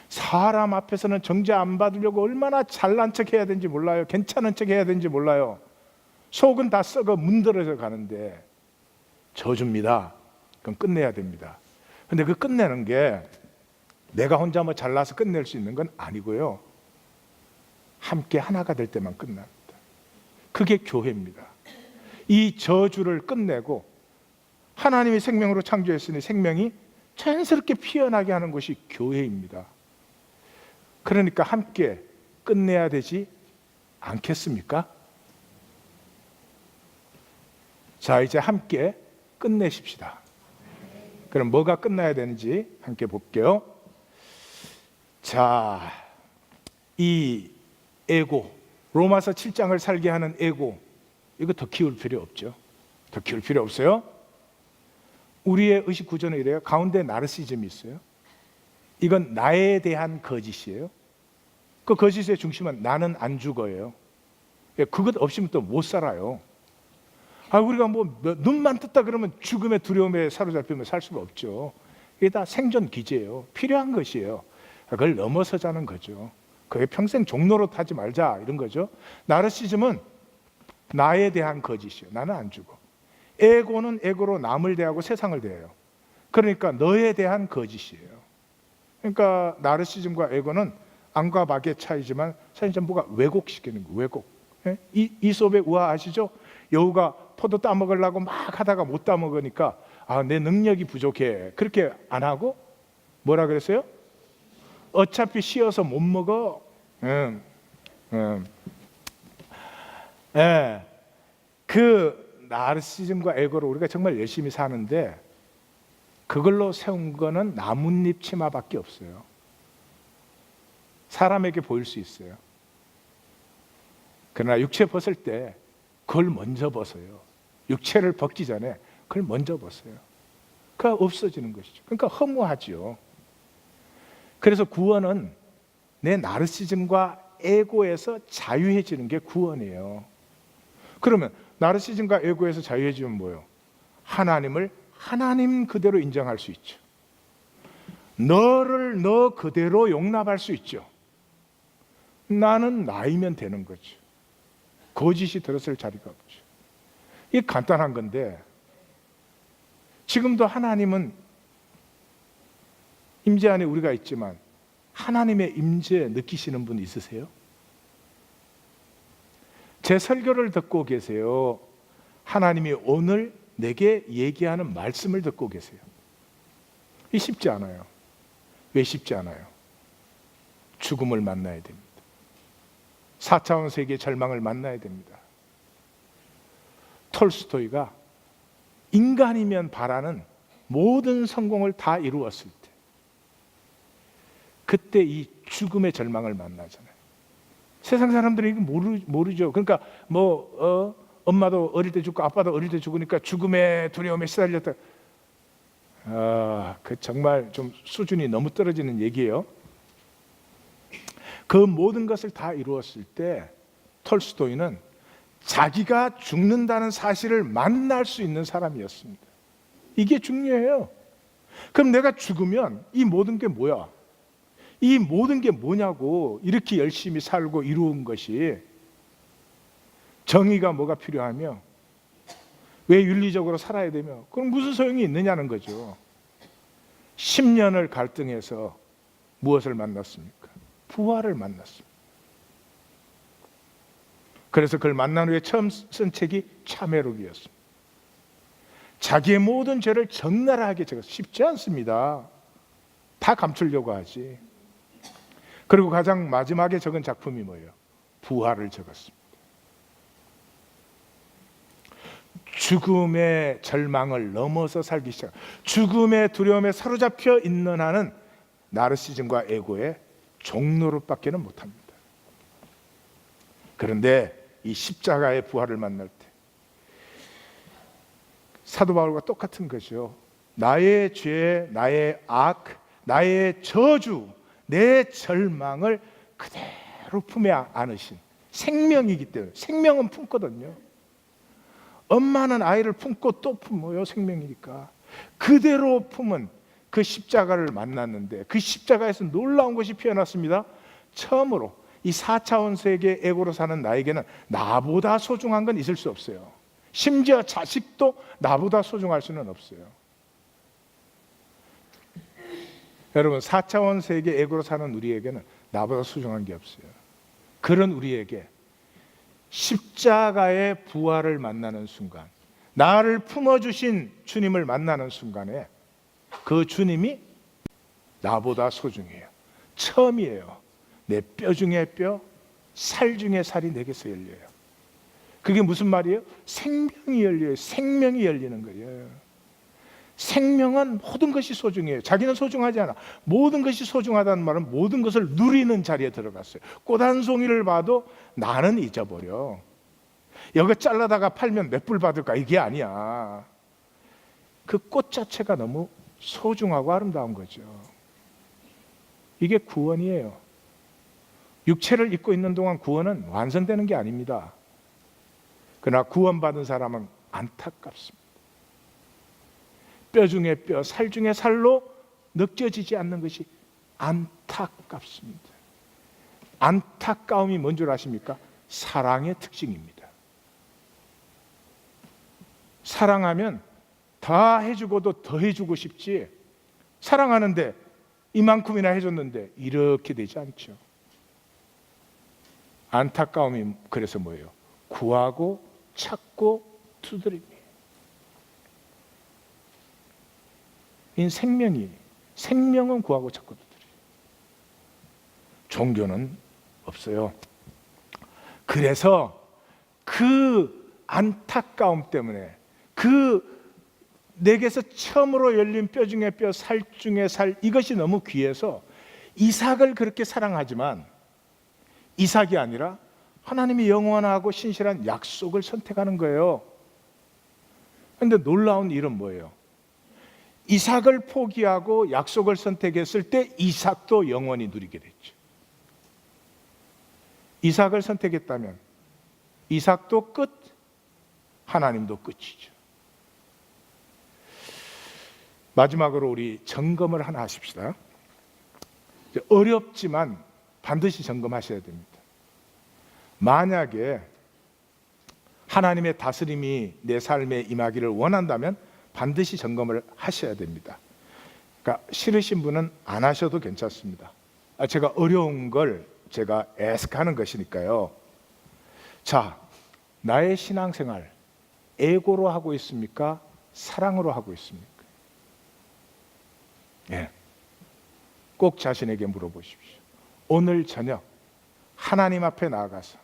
사람 앞에서는 정죄 안 받으려고 얼마나 잘난 척 해야 되는지 몰라요. 괜찮은 척 해야 되는지 몰라요. 속은 다 썩어 문드러져 가는데 저주입니다. 그럼 끝내야 됩니다. 근데 그 끝내는 게 내가 혼자 잘나서 끝낼 수 있는 건 아니고요. 함께 하나가 될 때만 끝납니다. 그게 교회입니다. 이 저주를 끝내고 하나님이 생명으로 창조했으니 생명이 자연스럽게 피어나게 하는 것이 교회입니다. 그러니까 함께 끝내야 되지 않겠습니까? 자, 이제 함께 끝내십시다. 그럼 뭐가 끝나야 되는지 함께 볼게요. 자, 이 에고, 로마서 7장을 살게 하는 에고, 이거 더 키울 필요 없죠. 더 키울 필요 없어요. 우리의 의식 구조는 이래요. 가운데 나르시즘이 있어요. 이건 나에 대한 거짓이에요. 그 거짓의 중심은 나는 안 죽어요. 그것 없이는 또 못 살아요. 우리가 눈만 떴다 그러면 죽음의 두려움에 사로잡히면 살 수가 없죠. 이게 다 생존 기제예요. 필요한 것이에요. 그걸 넘어서자는 거죠. 그게 평생 종로로 타지 말자 이런 거죠. 나르시즘은 나에 대한 거짓이에요. 나는 안 죽어. 에고는 에고로 남을 대하고 세상을 대해요. 그러니까 너에 대한 거짓이에요. 그러니까 나르시즘과 에고는 안과 박의 차이지만 사실 전부가 왜곡시키는 거예요. 왜곡. 이솝의 우화 아시죠? 여우가 포도 따먹으려고 막 하다가 못 따먹으니까 내 능력이 부족해. 그렇게 안 하고 뭐라 그랬어요? 어차피 쉬어서 못 먹어. 그 나르시즘과 에고로 우리가 정말 열심히 사는데 그걸로 세운 거는 나뭇잎 치마밖에 없어요. 사람에게 보일 수 있어요. 그러나 육체 벗을 때 그걸 먼저 벗어요. 육체를 벗기 전에 그걸 먼저 벗어요. 그러니까 없어지는 것이죠. 그러니까 허무하죠. 그래서 구원은 내 나르시즘과 에고에서 자유해지는 게 구원이에요. 그러면 나르시즘과 에고에서 자유해지면 뭐예요? 하나님을 하나님 그대로 인정할 수 있죠. 너를 너 그대로 용납할 수 있죠. 나는 나이면 되는 거죠. 거짓이 들었을 자리가 없죠. 이게 간단한 건데, 지금도 하나님은 임재 안에 우리가 있지만 하나님의 임재 느끼시는 분 있으세요? 제 설교를 듣고 계세요? 하나님이 오늘 내게 얘기하는 말씀을 듣고 계세요? 이 쉽지 않아요. 왜 쉽지 않아요? 죽음을 만나야 됩니다. 4차원 세계의 절망을 만나야 됩니다. 톨스토이가 인간이면 바라는 모든 성공을 다 이루었을 때, 그때 이 죽음의 절망을 만나잖아요. 세상 사람들이 이거 모르죠. 그러니까 엄마도 어릴 때 죽고 아빠도 어릴 때 죽으니까 죽음의 두려움에 시달렸다. 그 정말 좀 수준이 너무 떨어지는 얘기예요. 그 모든 것을 다 이루었을 때 톨스토이는 자기가 죽는다는 사실을 만날 수 있는 사람이었습니다. 이게 중요해요. 그럼 내가 죽으면 이 모든 게 뭐야? 이 모든 게 뭐냐고. 이렇게 열심히 살고 이루은 것이 정의가 뭐가 필요하며 왜 윤리적으로 살아야 되며 그럼 무슨 소용이 있느냐는 거죠. 10년을 갈등해서 무엇을 만났습니까? 부활을 만났습니다. 그래서 그걸 만난 후에 처음 쓴 책이 참회록이었습니다. 자기의 모든 죄를 적나라하게 적었어요. 쉽지 않습니다. 다 감추려고 하지. 그리고 가장 마지막에 적은 작품이 뭐예요? 부활을 적었습니다. 죽음의 절망을 넘어서 살기 시작. 죽음의 두려움에 사로잡혀 있는 한은 나르시즘과 에고의 종로로밖에는 못합니다. 그런데 이 십자가의 부활을 만날 때 사도 바울과 똑같은 거죠. 나의 죄, 나의 악, 나의 저주, 내 절망을 그대로 품에 안으신 생명이기 때문에. 생명은 품거든요. 엄마는 아이를 품고 또 품어요. 생명이니까. 그대로 품은 그 십자가를 만났는데 그 십자가에서 놀라운 것이 피어났습니다. 처음으로 이 4차원 세계 에고로 사는 나에게는 나보다 소중한 건 있을 수 없어요. 심지어 자식도 나보다 소중할 수는 없어요. 여러분, 4차원 세계 에고로 사는 우리에게는 나보다 소중한 게 없어요. 그런 우리에게 십자가의 부활을 만나는 순간, 나를 품어주신 주님을 만나는 순간에 그 주님이 나보다 소중해요. 처음이에요. 내 뼈 중에 뼈, 살 중에 살이 내게서 열려요. 그게 무슨 말이에요? 생명이 열려요. 생명이 열리는 거예요. 생명은 모든 것이 소중해요. 자기는 소중하지 않아. 모든 것이 소중하다는 말은 모든 것을 누리는 자리에 들어갔어요. 꽃 한 송이를 봐도 나는 잊어버려. 여기 잘라다가 팔면 몇 불 받을까? 이게 아니야. 그 꽃 자체가 너무 소중하고 아름다운 거죠. 이게 구원이에요. 육체를 입고 있는 동안 구원은 완성되는 게 아닙니다. 그러나 구원받은 사람은 안타깝습니다. 뼈 중에 뼈, 살 중에 살로 느껴지지 않는 것이 안타깝습니다. 안타까움이 뭔 줄 아십니까? 사랑의 특징입니다. 사랑하면 다 해주고도 더 해주고 싶지, 사랑하는데 이만큼이나 해줬는데 이렇게 되지 않죠. 안타까움이 그래서 뭐예요? 구하고 찾고 두드립니다. 이 생명은 구하고 찾고 두드려요. 종교는 없어요. 그래서 그 안타까움 때문에 그 내게서 처음으로 열린 뼈 중에 뼈, 살 중에 살, 이것이 너무 귀해서 이삭을 그렇게 사랑하지만 이삭이 아니라 하나님이 영원하고 신실한 약속을 선택하는 거예요. 그런데 놀라운 일은 뭐예요? 이삭을 포기하고 약속을 선택했을 때 이삭도 영원히 누리게 됐죠. 이삭을 선택했다면 이삭도 끝, 하나님도 끝이죠. 마지막으로 우리 점검을 하나 하십시다. 어렵지만 반드시 점검하셔야 됩니다. 만약에 하나님의 다스림이 내 삶에 임하기를 원한다면 반드시 점검을 하셔야 됩니다. 그러니까 싫으신 분은 안 하셔도 괜찮습니다. 제가 어려운 걸 제가 애석하는 것이니까요. 자, 나의 신앙생활 에고로 하고 있습니까? 사랑으로 하고 있습니까? 예. 꼭 자신에게 물어보십시오. 오늘 저녁 하나님 앞에 나아가서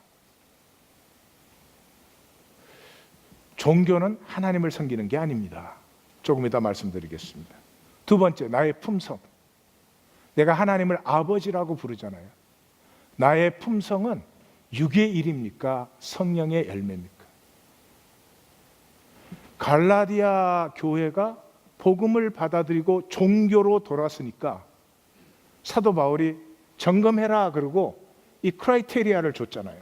종교는 하나님을 섬기는 게 아닙니다. 조금 이따 말씀드리겠습니다. 두 번째, 나의 품성. 내가 하나님을 아버지라고 부르잖아요. 나의 품성은 육의 일입니까? 성령의 열매입니까? 갈라디아 교회가 복음을 받아들이고 종교로 돌았으니까 사도 바울이 점검해라 그러고 이 크라이테리아를 줬잖아요.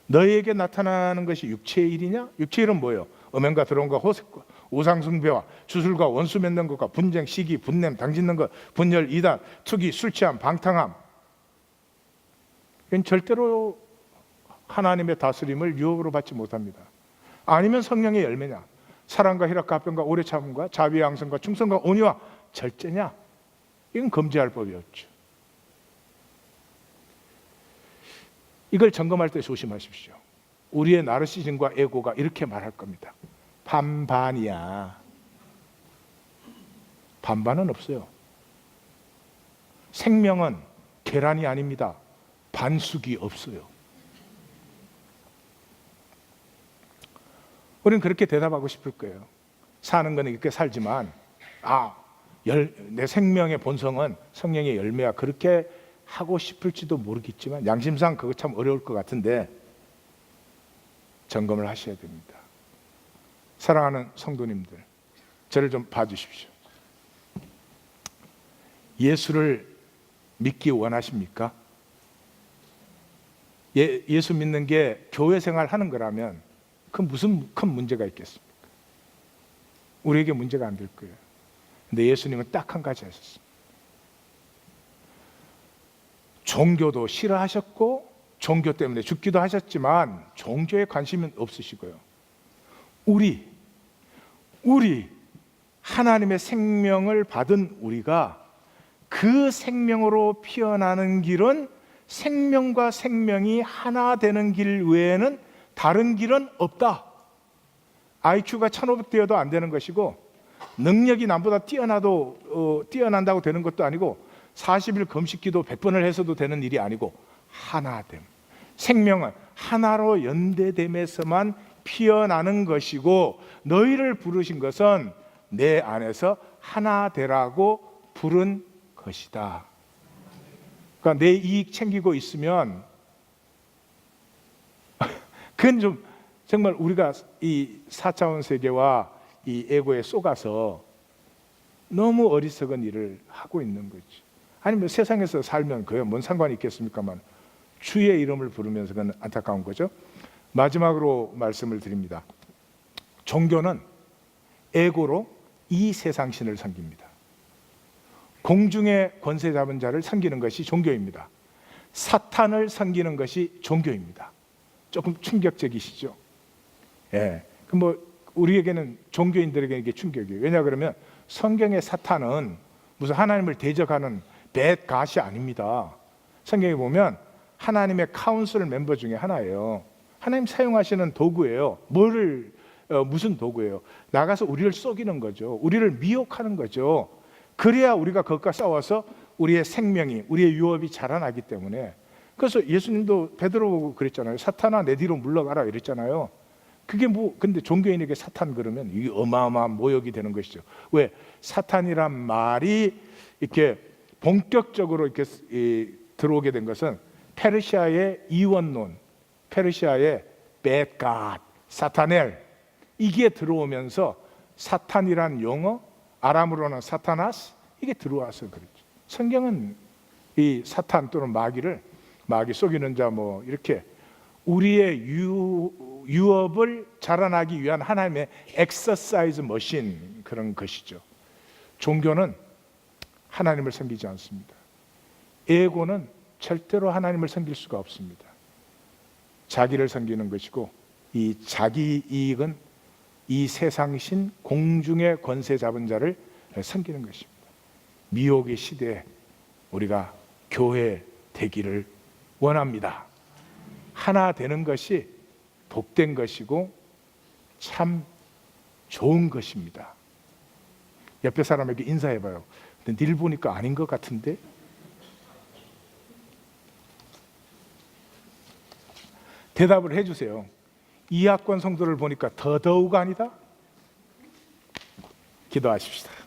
너희에게 나타나는 것이 육체의 일이냐? 육체의 일은 뭐예요? 음행과 더러움과 호색과 우상숭배와 주술과 원수 맺는 것과 분쟁, 시기, 분냄, 당짓는 것, 분열, 이단, 투기, 술 취함, 방탕함. 이건 절대로 하나님의 다스림을 유혹으로 받지 못합니다. 아니면 성령의 열매냐? 사랑과 희락과 화평과 오래 참음과 자비와 양성과 충성과 온유와 절제냐? 이건 금지할 법이 없죠. 이걸 점검할 때 조심하십시오. 우리의 나르시즘과 에고가 이렇게 말할 겁니다. 반반이야. 반반은 없어요. 생명은 계란이 아닙니다. 반숙이 없어요. 우리는 그렇게 대답하고 싶을 거예요. 사는 건 이렇게 살지만 내 생명의 본성은 성령의 열매야. 그렇게 하고 싶을지도 모르겠지만 양심상 그거 참 어려울 것 같은데 점검을 하셔야 됩니다. 사랑하는 성도님들, 저를 좀 봐주십시오. 예수를 믿기 원하십니까? 예수 믿는 게 교회 생활 하는 거라면 그 무슨 큰 문제가 있겠습니까? 우리에게 문제가 안 될 거예요. 근데 예수님은 딱 한 가지 하셨습니다. 종교도 싫어하셨고 종교 때문에 죽기도 하셨지만 종교에 관심은 없으시고요. 우리 하나님의 생명을 받은 우리가 그 생명으로 피어나는 길은 생명과 생명이 하나 되는 길 외에는 다른 길은 없다. IQ가 1500 되어도 안 되는 것이고 능력이 남보다 뛰어난다고 되는 것도 아니고 40일 금식기도 100번을 해서도 되는 일이 아니고 하나됨. 생명은 하나로 연대됨에서만 피어나는 것이고 너희를 부르신 것은 내 안에서 하나 되라고 부른 것이다. 그러니까 내 이익 챙기고 있으면 그건 좀 정말 우리가 이 4차원 세계와 이 에고에 속아서 너무 어리석은 일을 하고 있는 거지. 아니면 세상에서 살면 그게 뭔 상관이 있겠습니까만 주의 이름을 부르면서 그건 안타까운 거죠. 마지막으로 말씀을 드립니다. 종교는 에고로 이 세상신을 섬깁니다. 공중의 권세 잡은 자를 섬기는 것이 종교입니다. 사탄을 섬기는 것이 종교입니다. 조금 충격적이시죠? 예. 그 우리에게는 종교인들에게 이게 충격이에요. 왜냐 그러면 성경의 사탄은 무슨 하나님을 대적하는 bad god이 아닙니다. 성경에 보면 하나님의 카운슬 멤버 중에 하나예요. 하나님 사용하시는 도구예요. 무슨 도구예요? 나가서 우리를 속이는 거죠. 우리를 미혹하는 거죠. 그래야 우리가 그것과 싸워서 우리의 생명이, 우리의 유업이 자라나기 때문에. 그래서 예수님도 베드로 보고 그랬잖아요. 사탄아 내 뒤로 물러가라 이랬잖아요. 그게 근데 종교인에게 사탄 그러면 이게 어마어마한 모욕이 되는 것이죠. 왜? 사탄이란 말이 이렇게 본격적으로 이렇게 들어오게 된 것은 페르시아의 이원론, 페르시아의 bad god, 사타넬 이게 들어오면서 사탄이란 용어, 아람으로는 사타나스 이게 들어와서 그렇죠. 성경은 이 사탄 또는 마귀 속이는 자 이렇게 우리의 유업을 자라나기 위한 하나님의 엑서사이즈 머신 그런 것이죠. 종교는 하나님을 섬기지 않습니다. 에고는 절대로 하나님을 섬길 수가 없습니다. 자기를 섬기는 것이고, 이 자기 이익은 이 세상신 공중의 권세 잡은 자를 섬기는 것입니다. 미혹의 시대에 우리가 교회 되기를 원합니다. 하나 되는 것이 복된 것이고 참 좋은 것입니다. 옆에 사람에게 인사해봐요. 근데 늘 보니까 아닌 것 같은데? 대답을 해주세요. 이학권 성도를 보니까 더더욱 아니다? 기도하십시다.